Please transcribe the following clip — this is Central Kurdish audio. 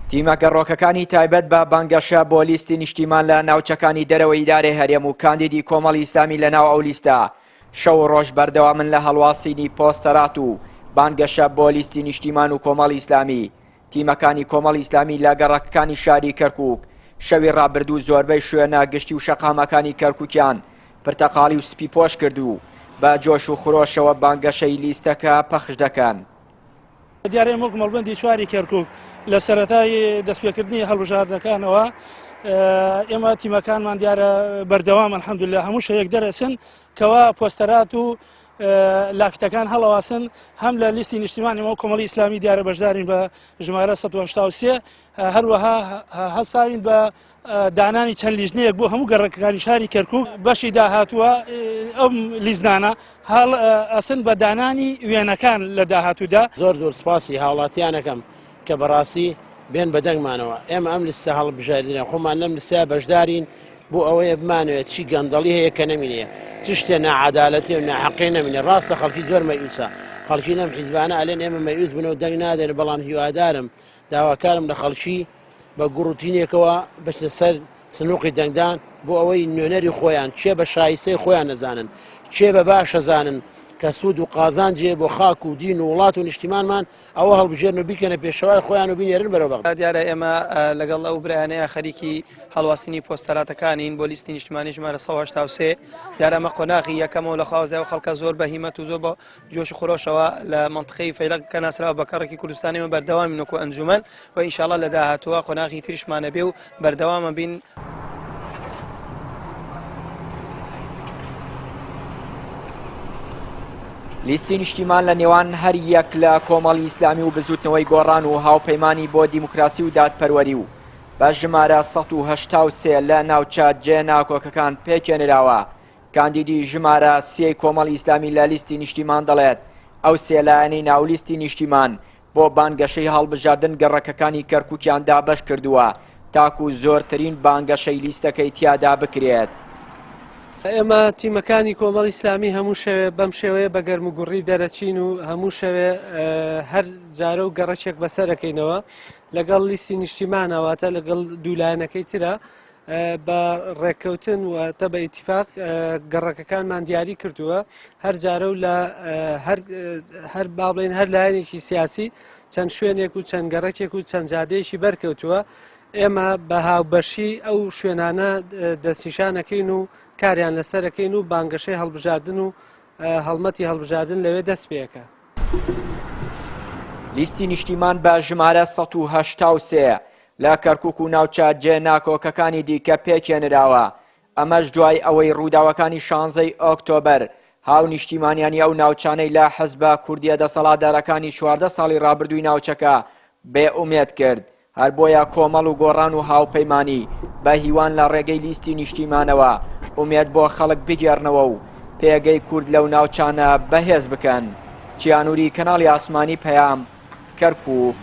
تیمە گەڕۆکەکانی تایبەت بە بانگەشە بۆ لیستی نیشتیمان لە ناوچەکانی دەرەوەی ئیدارەی هەرێم و کاندیدی کۆمەڵی ئیسلامی لەناو ئەو لیستە شەو ڕۆژ بەردەوامن لە هەڵواسینی پۆستەرات و بانگەشە بۆ لیستی نیشتیمان و کۆمەڵی ئیسلامی. تیمەکانی کۆمەڵی ئیسلامی لە گەڕەکەکانی شاری کەرکووک شەوی ڕابردوو زۆربەی شوێنە گشتی و شەقامەکانی کەرکووکیان پرتەقاڵی و سپی پۆش کردو بە جۆش و خرۆشەوە بانگەشەی لیستەکە پەخش دەکەن. دیارە ئێمە کۆمەڵبەندی چواری کەرکووک لە سەرەتای دەستپێکردنی هەڵبژاردنەکانەوە ئێمە تیمەکانمان دیارە بەردەوام الحەمدولله هەموو شەیەک دەرەچن کەوا پۆستەرات و لافتەکان هەڵەواسن هەم لە لیستی نیشتیمانیەوە کۆمەڵی ئیسلامی دیارە بەشدارین بە ژمارە 183 هەروەها هەساوین بە دانانی چەند لیژنەیەک بۆ هەموو گەڕەکەکانی شاری کەرکووک بەشی داهاتووە ئەم لیزنانە هەڵ ئەسن بە دانانی وێنەکان لە داهاتوودا. زۆر سپاسی هاوڵاتیانەکەم کە بەڕاستی بێن بەدەنگمانەوە ئێمە ئەم لیستە هەڵبژاردنە خۆمان لەم لیستە بەشدارین بۆ ئەوەیە بمانوێت چی گەندەڵی هەیە کە نەمینێ چ شتێ ناعادالەتی و ناحەقی نەمینێ. ڕاستە خەڵکی زۆر مەیوسە خەڵکی لەم حیزبانە ئەلێن ئێمە مەیوس بنەوە دەنگ نادێن بەڵام هیوادارم داواکارم لە خەڵکی بە گوڕوتینێکەوە بچنە سەر سنووقی دەنگدان بۆ ئەوەی نوێنەری خۆیان چێ بە شایستەی خۆیان نەزانن چێ بە باشەزانن کە سوود و قازانجێ بۆ خاک و دین و وڵات و نیشتیمانمان ئەوە هەڵبژێرن و بیکەنە پێشەوای خۆیان و بینێرن بەرەو بەغدا. دیارە ئێمە لەگەڵ ئەو برایانەیە خەریکی هەڵواستنی پۆستەراتەکانین بۆ لیستی نیشتیمانی ژمارە 183 دیارە ئەمە قۆناغی یەکەمەوە لە خاوەزای و خەڵکە زۆر بە هیمەت و زۆر بە جۆش و خۆشەوە لە منطقەی فەیلق کە ناسراوە بە کەڕێکی کوردستانیمە بەردەوامی نۆکو ئەنجومەن و ئینشاءڵڵا لە داهاتووە قۆناغی تریشمانە بێ و بەردەوامە بین. لیستی نیشتیمان لە نێوان هەر یەک لە کۆمەڵی ئیسلامی و بزوتنەوەی گۆڕان و هاوپەیمانی بۆ دیموکراسی و دادپەروەری و بە ژمارە 183 لە ناوچە جێناکۆکەکان پێکێنراوە. کاندیدی ژمارە 3 کۆمەڵی ئیسلامی لە لیستی نیشتیمان دەڵێت ئەو سێلایەنەی ناولیستی نیشتیمان بۆ بانگەشەی هەڵبژاردن گەڕەکەکانی کەرکووکیان دابەش کردووە تاکو زۆرترین بانگەشەی لیستەکەی تیادا بکرێت. ئێمە تیمەکانی کۆمەڵی ئیسلامی هەموو شەوێ بەم شێوەیە بە گەرم و گوڕی دەرەچین و هەموو شەوێ هەر جارە و گەڕەچێک بەسەرەکەینەوە لەگەڵ لیستی نیشتیمانەواتە لەگەڵ دوولایەنەکەی ترە بە ڕێککەوتن و تە بە ئیتیفاق گەڕەکەکانمان دیاری کردووە هەر جارە و لە هەر باڵێن هەر لایەنێکی سیاسی چەند شوێنێک و چەند گەڕەکێک و چەند جادەیەکی بەرکەوتووە. ئێمە بە هاوبەشی ئەو شوێنانە دەستنیشانەکەین و کاریان لەسەرەکەین و بانگەشەی هەڵبژاردن و هەڵمەتی هەڵبژاردن لەوێ دەست پێەکە. لیستی نیشتیمان بە ژمارە 183 لە کەرکووک و ناوچە جێناکۆکەکانی دیکە پێکێنراوە. ئەمەش دوای ئەوەی ڕووداوەکانی 16 ئۆکتۆبەر هاو نیشتیمانیانی ئەو ناوچانەی لە حەزبە کوردیە دەسەڵاتدارەکانی 14 ساڵی ڕابردووی ناوچەکە بێئومێد کرد. هەر بۆیە کۆمەڵ و گۆڕان و هاوپەیمانی بە هیوان لە ڕێگەی لیستی نیشتیمانەوە ئومێد بۆ خەڵک بگێڕنەوە و پێگەی کورد لەو ناوچانە بەهێز بکەن. چیانووری کەناڵی ئاسمانی پەیام کەرکووک.